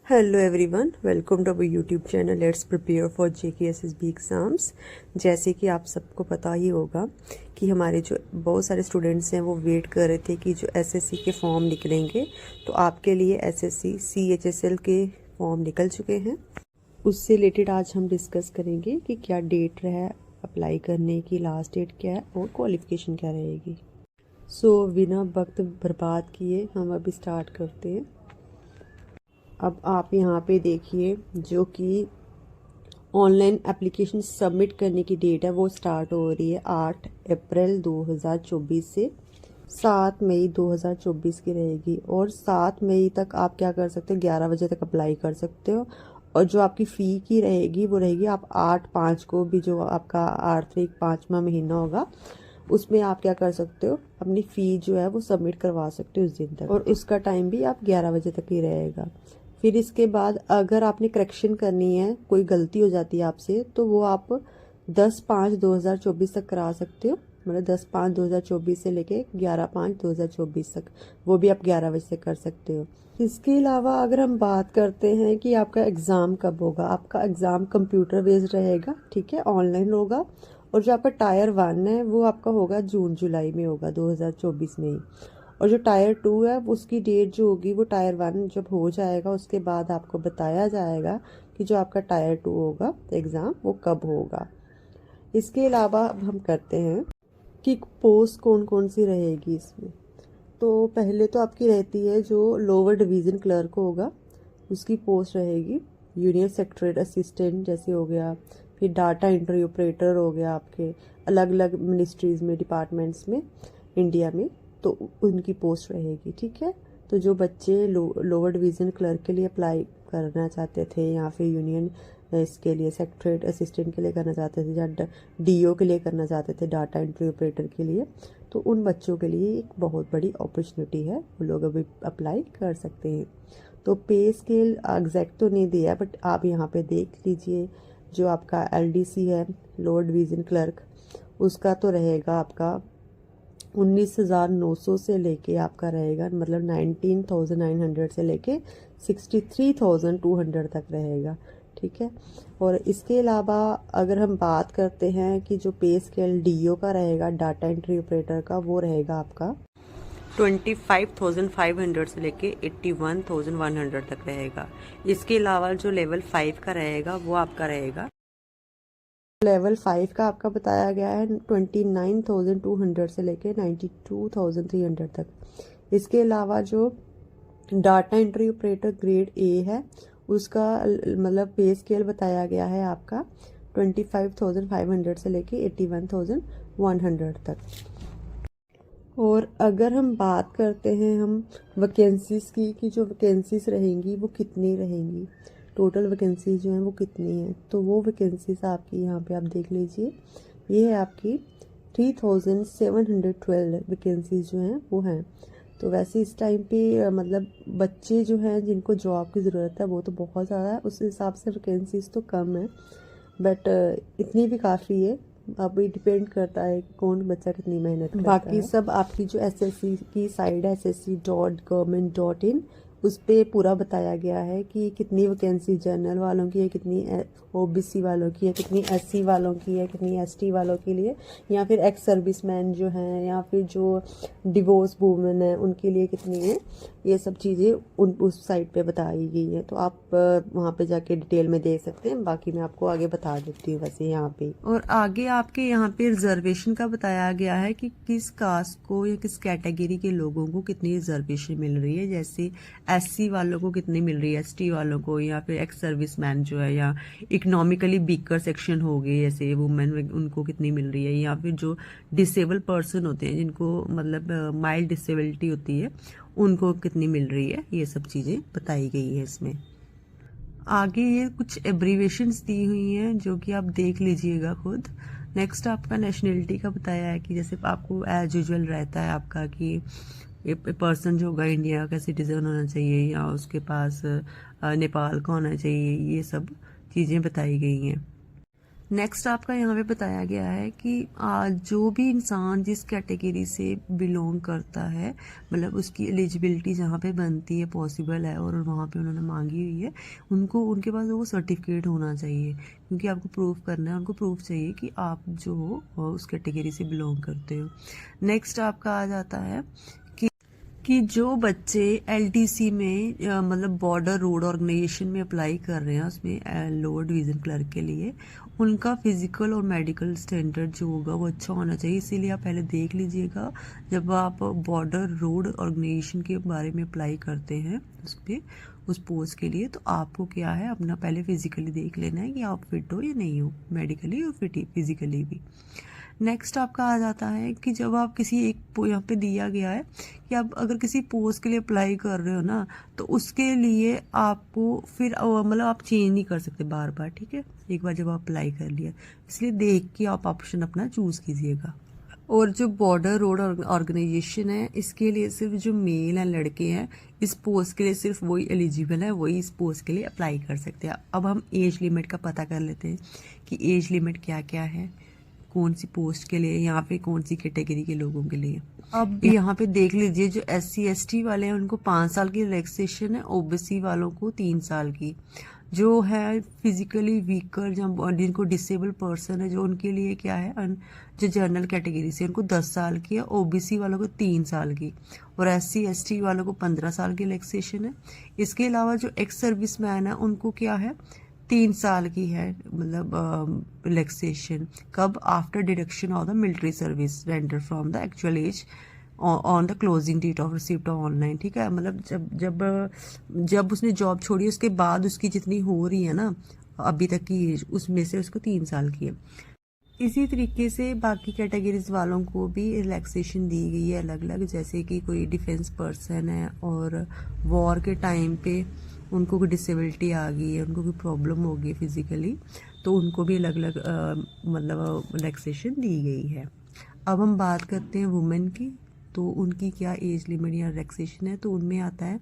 Hello everyone, welcome to our YouTube channel let's prepare for JKSSB exams. जैसे कि आप सबको पता ही होगा कि हमारे जो बहुत सारे स्टूडेंट्स हैं वो वेट कर रहे थे कि जो SSC के फॉर्म निकलेंगे, तो आपके लिए SSC CHSL के फॉर्म निकल चुके हैं। उससे रिलेटेड आज हम डिस्कस करेंगे कि क्या डेट है अप्लाई करने की, लास्ट डेट क्या है और क्वालिफ़िकेशन क्या रहेगी। सो बिना वक्त बर्बाद किए हम अभी स्टार्ट करते हैं। अब आप यहाँ पे देखिए जो कि ऑनलाइन एप्लीकेशन सबमिट करने की डेट है वो स्टार्ट हो रही है 8 अप्रैल 2024 से 7 मई 2024 की रहेगी। और 7 मई तक आप क्या कर सकते हो, 11 बजे तक अप्लाई कर सकते हो। और जो आपकी फ़ी की रहेगी वो रहेगी, आप 8/5 को भी जो आपका आर्थिक 5वां महीना होगा उसमें आप क्या कर सकते हो, अपनी फ़ी जो है वो सबमिट करवा सकते हो उस दिन तक। और उसका टाइम भी आप 11 बजे तक ही रहेगा। फिर इसके बाद अगर आपने करेक्शन करनी है, कोई गलती हो जाती है आपसे, तो वो आप 10/5/2024 तक करा सकते हो। मतलब 10/5/2024 से लेके 11/5/2024 तक, वो भी आप 11 बजे से कर सकते हो। इसके अलावा अगर हम बात करते हैं कि आपका एग्ज़ाम कब होगा, आपका एग्ज़ाम कंप्यूटर बेस्ड रहेगा, ठीक है, ऑनलाइन होगा। और जो आपका टायर 1 है वो आपका होगा जून जुलाई में होगा 2024 में ही। और जो टायर 2 है उसकी डेट जो होगी वो टायर 1 जब हो जाएगा उसके बाद आपको बताया जाएगा कि जो आपका टायर 2 होगा एग्ज़ाम वो कब होगा। इसके अलावा अब हम करते हैं कि पोस्ट कौन कौन सी रहेगी इसमें। तो पहले तो आपकी रहती है जो लोअर डिवीज़न क्लर्क होगा उसकी पोस्ट रहेगी, यूनियन सेक्रेटरीट असिस्टेंट जैसे हो गया, फिर डाटा एंट्री ऑपरेटर हो गया आपके अलग अलग मिनिस्ट्रीज़ में, डिपार्टमेंट्स में इंडिया में, तो उनकी पोस्ट रहेगी, ठीक है। तो जो बच्चे लोअर डिवीज़न क्लर्क के लिए अप्लाई करना चाहते थे या फिर यूनियन इसके लिए सेक्रेटरीट असिस्टेंट के लिए करना चाहते थे या DO के लिए करना चाहते थे, डाटा एंट्री ऑपरेटर के लिए, तो उन बच्चों के लिए एक बहुत बड़ी अपॉर्चुनिटी है, वो लोग अभी अप्लाई कर सकते हैं। तो पे स्केल एग्जैक्ट तो नहीं दिया, बट आप यहाँ पे देख लीजिए जो आपका LDC है लोअर डिवीज़न क्लर्क, उसका तो रहेगा आपका 19,900 से लेके आपका रहेगा, मतलब 19,900 से लेके 63,200 तक रहेगा, ठीक है। और इसके अलावा अगर हम बात करते हैं कि जो पे स्केल DO का रहेगा, डाटा एंट्री ऑपरेटर का, वो रहेगा आपका 25,500 से लेके 81,100 तक रहेगा। इसके अलावा जो लेवल 5 का रहेगा वो आपका रहेगा, लेवल 5 का आपका बताया गया है 29,200 से लेके 92,300 तक। इसके अलावा जो data entry operator grade A है उसका मतलब पे स्केल बताया गया है आपका 25,500 से लेके 81,100 तक। और अगर हम बात करते हैं हम वैकेंसीज़ की, कि जो वैकेंसीज़ रहेंगी वो कितनी रहेंगी, टोटल वैकेंसीज जो हैं वो कितनी हैं, तो वो वैकेंसीज आपकी यहाँ पे आप देख लीजिए, ये है आपकी 3,712 वैकेंसीज जो हैं वो हैं। तो वैसे इस टाइम पे मतलब बच्चे जो हैं जिनको जॉब की ज़रूरत है वो तो बहुत ज़्यादा है, उस हिसाब से वैकेंसीज तो कम है, बट इतनी भी काफ़ी है। अब ये डिपेंड करता है कि कौन बच्चा कितनी मेहनत करता है। बाकी सब आपकी जो SSC की साइड है ssc.government.in, उस पर पूरा बताया गया है कि कितनी वैकेंसी जनरल वालों की है, कितनी OBC वालों की है, कितनी SC वालों की है, कितनी ST वालों के लिए, या फिर एक्स सर्विसमैन जो हैं, या फिर जो डिवोर्स वूमेन है उनके लिए कितनी है। ये सब चीज़ें उस साइट पे बताई गई है, तो आप वहाँ पे जाके डिटेल में देख सकते हैं। बाकी मैं आपको आगे बता देती हूँ वैसे यहाँ पे। और आगे आपके यहाँ पे रिजर्वेशन का बताया गया है कि किस कास्ट को या किस कैटेगरी के लोगों को कितनी रिजर्वेशन मिल रही है, जैसे SC वालों को कितनी मिल रही है, ST वालों को, या फिर एक्स सर्विसमैन जो है, या इकोनॉमिकली वीकर सेक्शन हो गए जैसे वुमेन, उनको कितनी मिल रही है, या फिर जो डिसेबल पर्सन होते हैं जिनको मतलब माइल्ड डिसेबिलिटी होती है उनको कितनी मिल रही है, ये सब चीज़ें बताई गई है इसमें। आगे ये कुछ एब्रीवेशंस दी हुई हैं जो कि आप देख लीजिएगा खुद। नेक्स्ट आपका नेशनलिटी का बताया है कि जैसे आपको एज यूजुअल रहता है आपका कि पर्सन जो होगा इंडिया का सिटीजन होना चाहिए या उसके पास नेपाल का होना चाहिए, ये सब चीज़ें बताई गई हैं। नेक्स्ट आपका यहाँ पे बताया गया है कि जो भी इंसान जिस कैटेगरी से बिलोंग करता है, मतलब उसकी एलिजिबिलिटी जहाँ पे बनती है, पॉसिबल है और वहाँ पे उन्होंने मांगी हुई है, उनको उनके पास वो सर्टिफिकेट होना चाहिए, क्योंकि आपको प्रूफ करना है, उनको प्रूफ चाहिए कि आप जो हो उस कैटेगरी से बिलोंग करते हो। नेक्स्ट आपका आ जाता है कि जो बच्चे एलटीसी में मतलब बॉर्डर रोड ऑर्गेनाइजेशन में अप्लाई कर रहे हैं, उसमें लोअर डिवीज़न क्लर्क के लिए, उनका फिजिकल और मेडिकल स्टैंडर्ड जो होगा वो अच्छा होना चाहिए। इसीलिए आप पहले देख लीजिएगा, जब आप बॉर्डर रोड ऑर्गेनाइजेशन के बारे में अप्लाई करते हैं उस पर, उस पोस्ट के लिए, तो आपको क्या है, अपना पहले फिजिकली देख लेना है कि आप फिट हो या नहीं हो, मेडिकली और फिजिकली भी। नेक्स्ट आपका आ जाता है कि जब आप किसी एक यहाँ पे दिया गया है कि आप अगर किसी पोस्ट के लिए अप्लाई कर रहे हो ना, तो उसके लिए आपको फिर मतलब आप चेंज नहीं कर सकते बार बार, ठीक है। एक बार जब आप अप्लाई कर लिया, इसलिए देख के आप ऑप्शन अपना चूज़ कीजिएगा। और जो बॉर्डर रोड ऑर्गेनाइजेशन है, इसके लिए सिर्फ जो मेल हैं, लड़के हैं, इस पोस्ट के लिए सिर्फ वही एलिजिबल है, वही इस पोस्ट के लिए अप्लाई कर सकते हैं। अब हम एज लिमिट का पता कर लेते हैं कि एज लिमिट क्या क्या है, कौन सी पोस्ट के लिए, यहाँ पे कौन सी कैटेगरी के लोगों के लिए। अब यहाँ पे देख लीजिए, जो SC ST वाले हैं उनको 5 साल की रिलैक्सेशन है, OBC वालों को 3 साल की। जो है फिजिकली वीकर, जिनको डिसेबल पर्सन है, जो उनके लिए क्या है, जो जनरल कैटेगरी से उनको 10 साल की है, OBC वालों को 3 साल की, और SC ST वालों को 15 साल की रिलैक्सेशन है। इसके अलावा जो एक्स सर्विस मैन है उनको क्या है, 3 साल की है, मतलब रिलैक्सेशन। कब? After deduction of the military service render from the actual age on the closing date of receipt online, ठीक है। मतलब जब उसने जॉब छोड़ी उसके बाद उसकी जितनी हो रही है ना अभी तक की एज, उसमें से उसको 3 साल की है। इसी तरीके से बाकी कैटेगरीज वालों को भी रिलैक्सेशन दी गई है अलग अलग, जैसे कि कोई डिफेंस पर्सन है और वॉर के टाइम पे उनको कोई डिसेबिलिटी आ गई है, उनको कोई प्रॉब्लम हो गई फिजिकली, तो उनको भी अलग अलग मतलब रिलैक्सेशन दी गई है। अब हम बात करते हैं वुमेन की, तो उनकी क्या एज लिमिट या रिलैक्सेशन है। तो उनमें आता है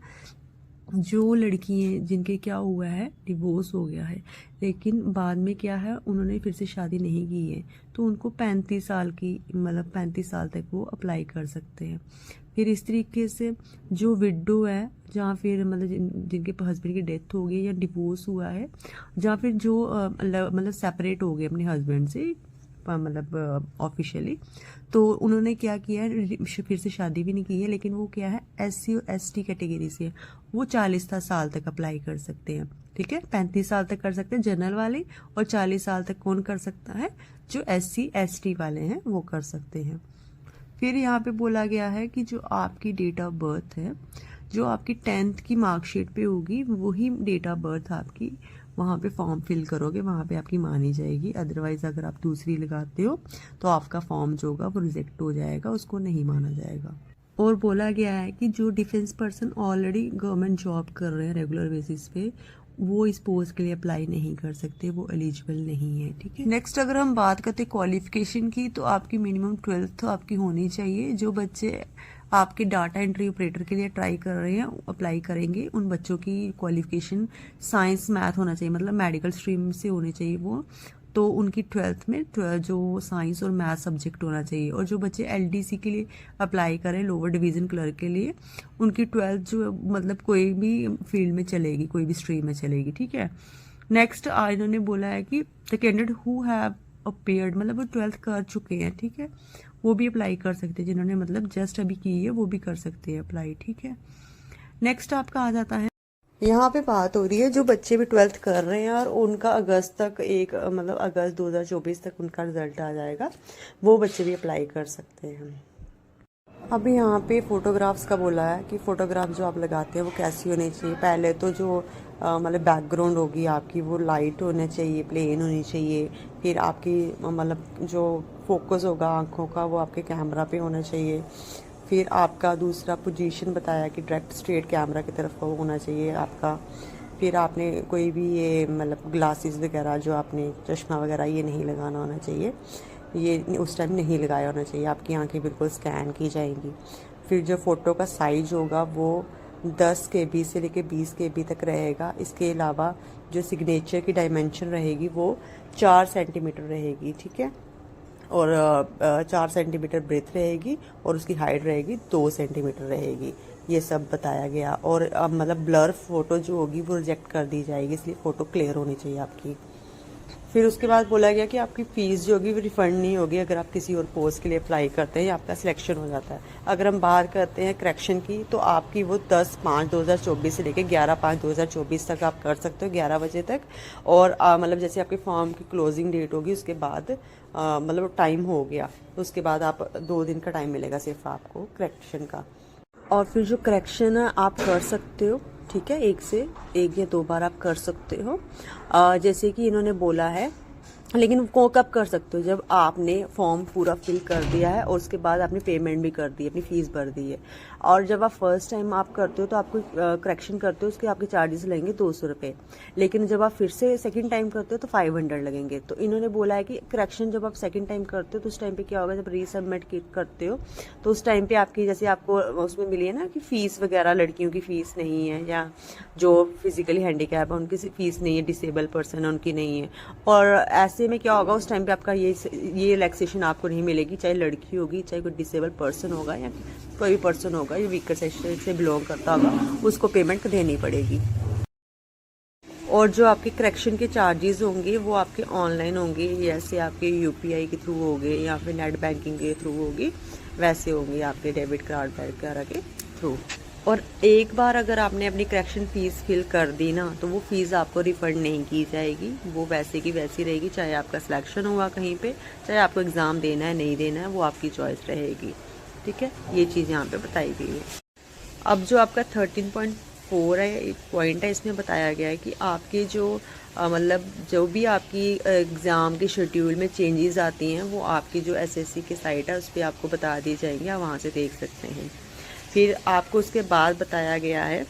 जो लड़की हैं जिनके क्या हुआ है, डिवोर्स हो गया है, लेकिन बाद में क्या है, उन्होंने फिर से शादी नहीं की है, तो उनको 35 साल की, मतलब 35 साल तक वो अप्लाई कर सकते हैं। फिर इस तरीके से जो विडो है, जहाँ फिर मतलब जिनके हस्बैंड की डेथ हो गई या डिवोर्स हुआ है, जहाँ फिर जो मतलब सेपरेट हो गए अपने हस्बैंड से, मतलब ऑफिशियली, तो उन्होंने क्या किया है, फिर से शादी भी नहीं की है, लेकिन वो क्या है, SC और ST कैटेगरी से, वो 40 साल तक अप्लाई कर सकते हैं, ठीक है। 35 साल तक कर सकते हैं जनरल वाले, और 40 साल तक कौन कर सकता है, जो SC ST वाले हैं वो कर सकते हैं। फिर यहाँ पे बोला गया है कि जो आपकी डेट ऑफ बर्थ है, जो आपकी 10th की मार्कशीट पे होगी, वही डेट ऑफ बर्थ आपकी वहाँ पे फॉर्म फिल करोगे, वहाँ पे आपकी मानी जाएगी। अदरवाइज अगर आप दूसरी लगाते हो तो आपका फॉर्म जो होगा वो रिजेक्ट हो जाएगा, उसको नहीं माना जाएगा। और बोला गया है कि जो defence person already government job कर रहे हैं रेगुलर बेसिस पे, वो इस पोस्ट के लिए अप्लाई नहीं कर सकते, वो एलिजिबल नहीं है, ठीक है। नेक्स्ट अगर हम बात करते हैं क्वालिफिकेशन की, तो आपकी मिनिमम 12th आपकी होनी चाहिए। जो बच्चे आपके डाटा एंट्री ऑपरेटर के लिए ट्राई कर रहे हैं, अप्लाई करेंगे, उन बच्चों की क्वालिफिकेशन साइंस मैथ होना चाहिए, मतलब मेडिकल स्ट्रीम से होनी चाहिए वो, तो उनकी 12th में जो साइंस और मैथ सब्जेक्ट होना चाहिए। और जो बच्चे LDC के लिए अप्लाई करें, लोअर डिवीज़न क्लर्क के लिए, उनकी 12th जो मतलब कोई भी फील्ड में चलेगी, कोई भी स्ट्रीम में चलेगी, ठीक है। नेक्स्ट इन्होंने बोला है कि the candidate who have appeared, मतलब वो 12th कर चुके हैं, ठीक है, वो भी अप्लाई कर सकते हैं। जिन्होंने मतलब जस्ट अभी की है वो भी कर सकते हैं अप्लाई, ठीक है। नेक्स्ट आपका आ जाता है, यहाँ पे बात हो रही है जो बच्चे भी 12th कर रहे हैं और उनका अगस्त तक मतलब अगस्त 2024 तक उनका रिजल्ट आ जाएगा, वो बच्चे भी अप्लाई कर सकते हैं। अब यहाँ पे फोटोग्राफ्स का बोला है कि फ़ोटोग्राफ जो आप लगाते हैं वो कैसी होनी चाहिए। पहले तो जो मतलब बैकग्राउंड होगी आपकी वो लाइट होना चाहिए, प्लेन होनी चाहिए। फिर आपकी मतलब जो फोकस होगा आँखों का वो आपके कैमरा पे होना चाहिए। फिर आपका दूसरा पोजीशन बताया कि डायरेक्ट स्ट्रेट कैमरा की तरफ वो होना चाहिए आपका। फिर आपने कोई भी ये मतलब ग्लासेस वगैरह, जो आपने चश्मा वगैरह ये नहीं लगाना होना चाहिए, ये उस टाइम नहीं लगाया होना चाहिए, आपकी आंखें बिल्कुल स्कैन की जाएंगी। फिर जो फ़ोटो का साइज होगा वो 10 KB से लेके 20 KB तक रहेगा। इसके अलावा जो सिग्नेचर की डायमेंशन रहेगी वो 4 सेंटीमीटर रहेगी, ठीक है। और 4 सेंटीमीटर ब्रेथ रहेगी और उसकी हाइट रहेगी 2 सेंटीमीटर रहेगी। ये सब बताया गया। और मतलब ब्लर फोटो जो होगी वो रिजेक्ट कर दी जाएगी, इसलिए फ़ोटो क्लियर होनी चाहिए आपकी। फिर उसके बाद बोला गया कि आपकी फ़ीस जो होगी वो रिफ़ंड नहीं होगी अगर आप किसी और पोस्ट के लिए अप्लाई करते हैं या आपका सिलेक्शन हो जाता है। अगर हम बाहर करते हैं करेक्शन की तो आपकी वो 10/5/2024 से लेकर 11/5/2024 तक आप कर सकते हो, 11 बजे तक। और मतलब जैसे आपके फॉर्म की क्लोजिंग डेट होगी उसके बाद मतलब टाइम हो गया तो उसके बाद आप 2 दिन का टाइम मिलेगा सिर्फ आपको करेक्शन का। और फिर जो करेक्शन है आप कर सकते हो, ठीक है, 1 या 2 बार आप कर सकते हो। जैसे कि इन्होंने बोला है, लेकिन वो कब कर सकते हो, जब आपने फॉर्म पूरा फिल कर दिया है और उसके बाद आपने पेमेंट भी कर दी है, अपनी फ़ीस भर दी है। और जब आप फर्स्ट टाइम आप करते हो तो आपको करेक्शन करते हो उसके आपके चार्जेस लगेंगे 200 रुपये। लेकिन जब आप फिर से सेकंड टाइम करते हो तो 500 लगेंगे। तो इन्होंने बोला है कि करेक्शन जब आप सेकंड टाइम करते हो तो उस टाइम पे क्या होगा, जब रीसबमिट करते हो तो उस टाइम पे आपकी जैसे आपको उसमें मिली है ना कि फ़ीस वगैरह, लड़कियों की फ़ीस नहीं है या जो फिजिकली हैंडीकैप है उनकी फ़ीस नहीं है, डिसेबल पर्सन है उनकी नहीं है। और ऐसे में क्या होगा, उस टाइम पे आपका ये रिलैक्सेशन आपको नहीं मिलेगी, चाहे लड़की होगी, चाहे कोई डिसेबल पर्सन होगा या कोई भी पर्सन होगा जो वीकर सेक्शन से बिलोंग करता होगा, उसको पेमेंट देनी पड़ेगी। और जो आपके करेक्शन के चार्जेस होंगे वो आपके ऑनलाइन होंगे, जैसे आपके UPI के थ्रू होंगे या फिर नेट बैंकिंग के थ्रू होगी, वैसे होंगे आपके डेबिट कार्ड वगैरह के थ्रू। और एक बार अगर आपने अपनी करेक्शन फ़ीस फिल कर दी ना तो वो फ़ीस आपको रिफ़ंड नहीं की जाएगी, वो वैसे की वैसी रहेगी। चाहे आपका सिलेक्शन हुआ कहीं पे, चाहे आपको एग्ज़ाम देना है नहीं देना है, वो आपकी चॉइस रहेगी, ठीक है। ये चीज़ यहाँ पे बताई गई है। अब जो आपका 13.4 है, एक पॉइंट है, इसमें बताया गया है कि आपके जो मतलब जो भी आपकी एग्ज़ाम के शेड्यूल में चेंजेस आती हैं वो आपकी जो SSC की साइट है उस पर आपको बता दी जाएंगी, आप वहाँ से देख सकते हैं। फिर आपको उसके बाद बताया गया है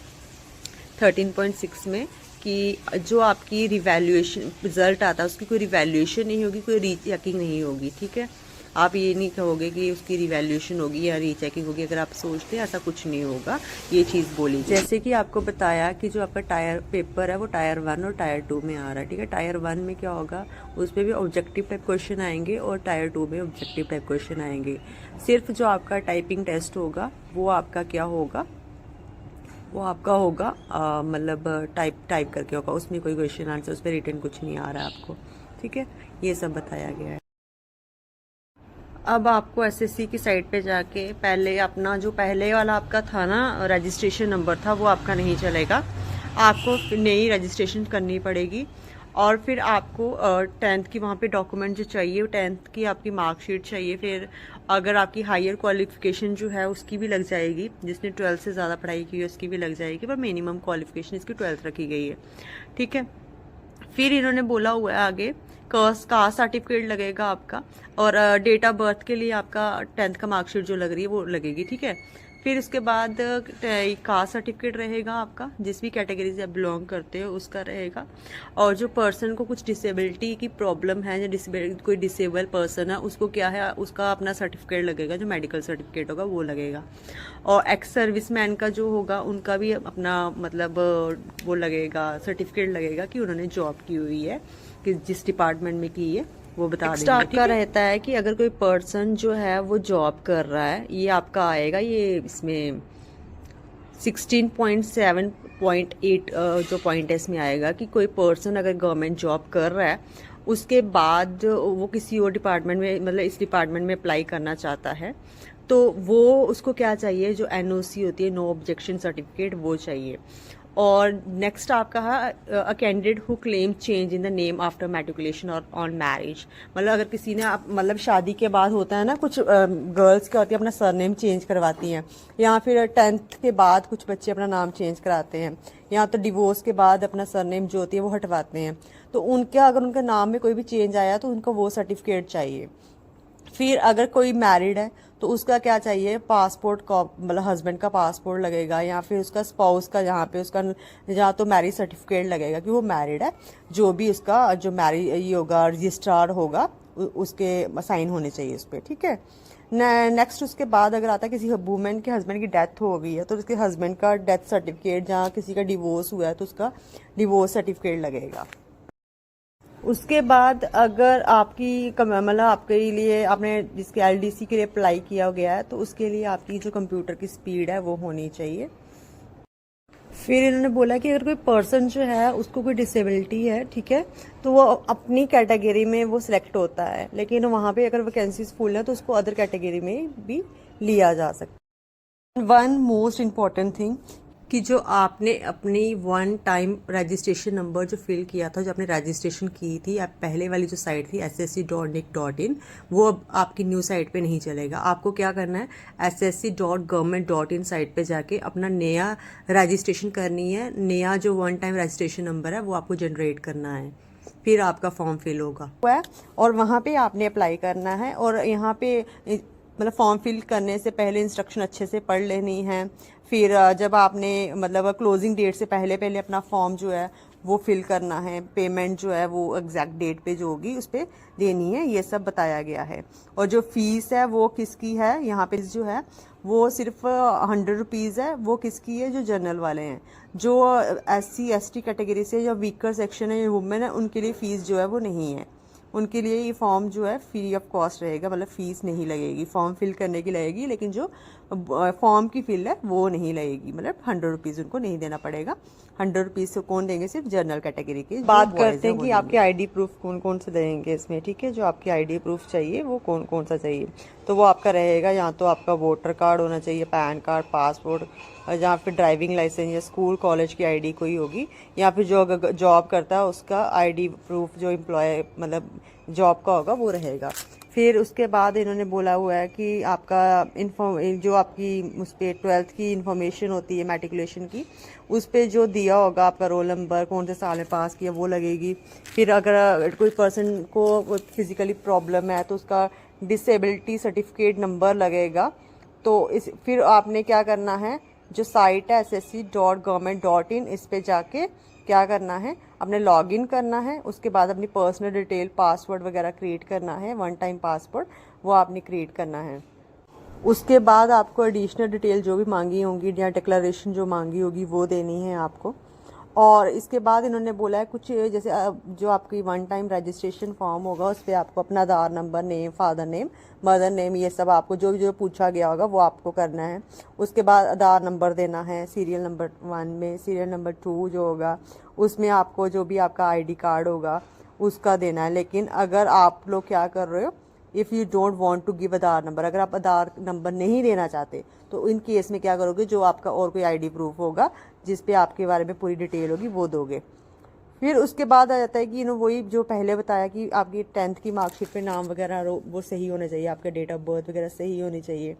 13.6 में कि जो आपकी रिवैल्यूएशन रिज़ल्ट आता है उसकी कोई रिवैल्यूएशन नहीं होगी, कोई रीचेकिंग नहीं होगी, ठीक है। आप ये नहीं कहोगे कि उसकी रिवैल्यूएशन होगी या रीचेकिंग होगी, अगर आप सोचते हैं ऐसा कुछ नहीं होगा, ये चीज़ बोली। जैसे कि आपको बताया कि जो आपका टायर पेपर है वो टायर 1 और टायर 2 में आ रहा है, ठीक है। टायर 1 में क्या होगा, उसमें भी ऑब्जेक्टिव टाइप क्वेश्चन आएंगे और टायर 2 में ऑब्जेक्टिव टाइप क्वेश्चन आएंगे। सिर्फ जो आपका टाइपिंग टेस्ट होगा वो आपका क्या होगा, वो आपका होगा मतलब टाइप करके होगा, उसमें कोई क्वेश्चन आंसर उस पर रिटन कुछ नहीं आ रहा है आपको, ठीक है। ये सब बताया गया है। अब आपको SSC की साइट पे जाके पहले अपना जो पहले वाला आपका था ना रजिस्ट्रेशन नंबर था वो आपका नहीं चलेगा, आपको नई रजिस्ट्रेशन करनी पड़ेगी। और फिर आपको 10th की वहाँ पे डॉक्यूमेंट जो चाहिए, 10th की आपकी मार्कशीट चाहिए। फिर अगर आपकी हायर क्वालिफिकेशन जो है उसकी भी लग जाएगी, जिसने 12th से ज़्यादा पढ़ाई की है उसकी भी लग जाएगी, पर मिनिमम क्वालिफिकेशन इसकी 12th रखी गई है, ठीक है। फिर इन्होंने बोला हुआ है आगे कास्ट सर्टिफिकेट लगेगा आपका, और डेट ऑफ बर्थ के लिए आपका 10th का मार्कशीट जो लग रही है वो लगेगी, ठीक है। फिर उसके बाद कास्ट सर्टिफिकेट रहेगा आपका, जिस भी कैटेगरी से आप बिलोंग करते हो उसका रहेगा। और जो पर्सन को कुछ डिसेबिलिटी की प्रॉब्लम है या कोई डिसेबल पर्सन है उसको क्या है, उसका अपना सर्टिफिकेट लगेगा, जो मेडिकल सर्टिफिकेट होगा वो लगेगा। और एक्स सर्विसमैन का जो होगा उनका भी अपना मतलब वो लगेगा, सर्टिफिकेट लगेगा कि उन्होंने जॉब की हुई है, कि जिस डिपार्टमेंट में की है वो बता देंगे। आपका रहता है कि अगर कोई पर्सन जो है वो जॉब कर रहा है, ये आपका आएगा, ये इसमें 16.7.8 जो पॉइंट है इसमें आएगा कि कोई पर्सन अगर गवर्नमेंट जॉब कर रहा है उसके बाद वो किसी और डिपार्टमेंट में, मतलब इस डिपार्टमेंट में अप्लाई करना चाहता है, तो वो उसको क्या चाहिए, जो NOC होती है, नो ऑब्जेक्शन सर्टिफिकेट, वो चाहिए। और नेक्स्ट आपका है a candidate who claim change in the name after matriculation और ऑन मैरिज। मतलब अगर किसी ने मतलब शादी के बाद होता है ना, कुछ गर्ल्स क्या होती है अपना सरनेम चेंज करवाती हैं, या फिर 10th के बाद कुछ बच्चे अपना नाम चेंज कराते हैं, या तो डिवोर्स के बाद अपना सरनेम जो होती है वो हटवाते हैं, तो उनका अगर उनके नाम में कोई भी चेंज आया तो उनको वो सर्टिफिकेट चाहिए। फिर अगर कोई मैरिड है तो उसका क्या चाहिए, पासपोर्ट मतलब हस्बैंड का पासपोर्ट लगेगा, या फिर उसका स्पाउस का जहाँ पे उसका जहाँ तो मैरिज सर्टिफिकेट लगेगा कि वो मैरिड है, जो भी उसका जो मैरिज ये होगा रजिस्ट्रार होगा उसके साइन होने चाहिए उस पर, ठीक है। नेक्स्ट उसके बाद अगर आता है किसी वुमेन के हस्बैंड की डेथ हो गई है तो उसके हस्बैंड का डेथ सर्टिफिकेट, जहाँ किसी का डिवोर्स हुआ है तो उसका डिवोर्स सर्टिफिकेट लगेगा। उसके बाद अगर आपकी मतलब आपके लिए आपने जिसके एलडीसी के लिए अप्लाई किया गया है तो उसके लिए आपकी जो कंप्यूटर की स्पीड है वो होनी चाहिए। फिर इन्होंने बोला कि अगर कोई पर्सन जो है उसको कोई डिसेबिलिटी है, ठीक है, तो वो अपनी कैटेगरी में वो सिलेक्ट होता है, लेकिन वहाँ पे अगर वैकेंसीज फुल है तो उसको अदर कैटेगरी में भी लिया जा सकता है। वन मोस्ट इम्पॉर्टेंट थिंग कि जो आपने अपनी वन टाइम रजिस्ट्रेशन नंबर जो फिल किया था, जो आपने रजिस्ट्रेशन की थी, आप पहले वाली जो साइट थी ssc.nic.in, वो अब आपकी न्यू साइट पे नहीं चलेगा। आपको क्या करना है, ssc.government.in साइट पे जाके अपना नया रजिस्ट्रेशन करनी है। नया जो वन टाइम रजिस्ट्रेशन नंबर है वो आपको जनरेट करना है, फिर आपका फॉर्म फिल होगा और वहाँ पे आपने अप्लाई करना है। और यहाँ पे मतलब फॉर्म फिल करने से पहले इंस्ट्रक्शन अच्छे से पढ़ लेनी है। फिर जब आपने मतलब क्लोजिंग डेट से पहले पहले अपना फॉर्म जो है वो फिल करना है। पेमेंट जो है वो एग्जैक्ट डेट पे जो होगी उस पर देनी है, ये सब बताया गया है। और जो फीस है वो किसकी है, यहाँ पे जो है वो सिर्फ 100 रुपीज़ है। वो किसकी है, जो जनरल वाले हैं। जो SC ST कैटेगरी से या वीकर सेक्शन है या वुमेन है उनके लिए फ़ीस जो है वो नहीं है। उनके लिए ये फॉर्म जो है फ्री ऑफ कॉस्ट रहेगा, मतलब फीस नहीं लगेगी। फॉर्म फिल करने की लगेगी, लेकिन जो फॉर्म की फिल है वो नहीं लगेगी, मतलब 100 रुपीज़ उनको नहीं देना पड़ेगा। 100 रुपीज़ से कौन देंगे, सिर्फ जनरल कैटेगरी के। बात करते हैं कि आपके आईडी प्रूफ कौन कौन से देंगे इसमें, ठीक है। जो आपकी आईडी प्रूफ चाहिए वो कौन कौन सा चाहिए, तो वो आपका रहेगा या तो आपका वोटर कार्ड होना चाहिए, पैन कार्ड, पासपोर्ट, या फिर ड्राइविंग लाइसेंस या स्कूल कॉलेज की आईडी कोई होगी, या फिर जो जॉब करता है उसका आईडी प्रूफ, जो एम्प्लॉय मतलब जॉब का होगा वो रहेगा। फिर उसके बाद इन्होंने बोला हुआ है कि आपका जो आपकी उस पर 12th की इंफॉर्मेशन होती है मैट्रिकुलेशन की, उस पर जो दिया होगा आपका रोल नंबर, कौन से साल में पास किया, वो लगेगी। फिर अगर कोई पर्सन को फिजिकली प्रॉब्लम है तो उसका डिसेबिलिटी सर्टिफिकेट नंबर लगेगा। तो फिर आपने क्या करना है, जो साइट है ssc.government.in, इस पे जाके क्या करना है, अपने लॉगिन करना है। उसके बाद अपनी पर्सनल डिटेल, पासवर्ड वगैरह क्रिएट करना है, वन टाइम पासवर्ड वो आपने क्रिएट करना है। उसके बाद आपको एडिशनल डिटेल जो भी मांगी होंगी या डिक्लेरेशन जो मांगी होगी वो देनी है आपको। और इसके बाद इन्होंने बोला है कुछ जैसे जो आपकी वन टाइम रजिस्ट्रेशन फॉर्म होगा उस पर आपको अपना Aadhaar number, name, father name, mother name, ये सब आपको जो जो पूछा गया होगा वो आपको करना है। उसके बाद आधार नंबर देना है, सीरियल नंबर 1 में, सीरियल नंबर 2 जो होगा उसमें आपको जो भी आपका आईडी कार्ड होगा उसका देना है। लेकिन अगर आप लोग क्या कर रहे हो, if you don't want to give Aadhaar number, अगर आप आधार नंबर नहीं देना चाहते तो इन केस में क्या करोगे, जो आपका और कोई आईडी प्रूफ होगा जिस पे आपके बारे में पूरी डिटेल होगी वो दोगे। फिर उसके बाद आ जाता है कि वही जो पहले बताया कि आपकी 10th की मार्कशीट पे नाम वगैरह वो सही होना चाहिए, आपका डेट ऑफ बर्थ वगैरह सही होनी चाहिए।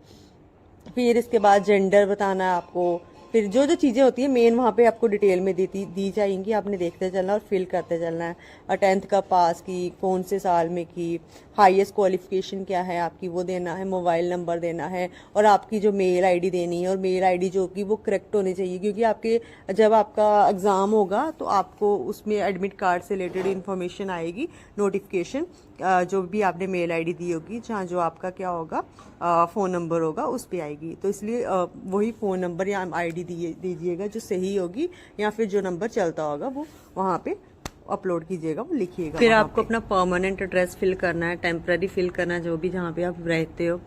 फिर इसके बाद जेंडर बताना है आपको। फिर जो जो चीज़ें होती है मेन वहाँ पे आपको डिटेल में दी जाएंगी, आपने देखते चलना और फिल करते चलना है। 10th का पास की, कौन से साल में की, हाईएस्ट क्वालिफिकेशन क्या है आपकी वो देना है, मोबाइल नंबर देना है, और आपकी जो मेल आईडी देनी है। और मेल आईडी जो कि वो करेक्ट होनी चाहिए, क्योंकि आपके जब आपका एग्ज़ाम होगा तो आपको उसमें एडमिट कार्ड से रिलेटेड इन्फॉर्मेशन आएगी, नोटिफिकेशन, जो भी आपने मेल आईडी दी होगी, जहाँ जो आपका क्या होगा फ़ोन नंबर होगा उस पर आएगी। तो इसलिए वही फ़ोन नंबर या आईडी दीजिएगा जो सही होगी, या फिर जो नंबर चलता होगा वो वहाँ पे अपलोड कीजिएगा, वो लिखिएगा। फिर आपको अपना परमानेंट एड्रेस फिल करना है, टेम्पररी फिल करना है, जो भी जहाँ पे आप रहते हो।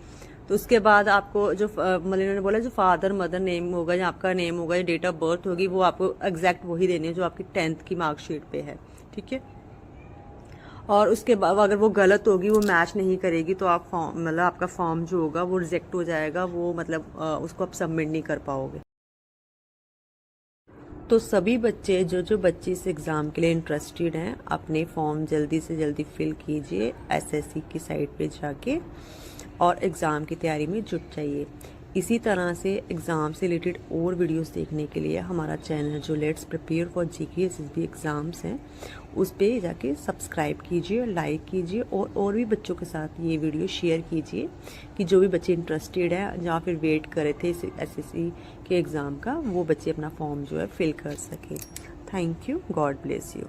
तो उसके बाद आपको जो मतलब इन्होंने बोला जो फादर मदर नेम होगा या आपका नेम होगा या डेट ऑफ बर्थ होगी वो आपको एग्जैक्ट वही देनी है जो आपकी 10th की मार्कशीट पे है, ठीक है। और उसके बाद अगर वो गलत होगी, वो मैच नहीं करेगी, तो आप फॉर्म मतलब आपका फॉर्म जो होगा वो रिजेक्ट हो जाएगा, वो मतलब उसको आप सबमिट नहीं कर पाओगे। तो सभी बच्चे जो बच्चे इस एग्ज़ाम के लिए इंटरेस्टेड हैं अपने फॉर्म जल्दी से जल्दी फिल कीजिए SSC की साइट पे जाके, और एग्ज़ाम की तैयारी में जुट जाइए। इसी तरह से एग्ज़ाम से रिलेटेड और वीडियोस देखने के लिए हमारा चैनल जो let's prepare for GK SSB exams हैं उस पर जाके सब्सक्राइब कीजिए, लाइक कीजिए, और भी बच्चों के साथ ये वीडियो शेयर कीजिए कि जो भी बच्चे इंटरेस्टेड है या फिर वेट कर रहे थे SSC के एग्ज़ाम का, वो बच्चे अपना फॉर्म जो है फिल कर सकें। Thank you, God bless you.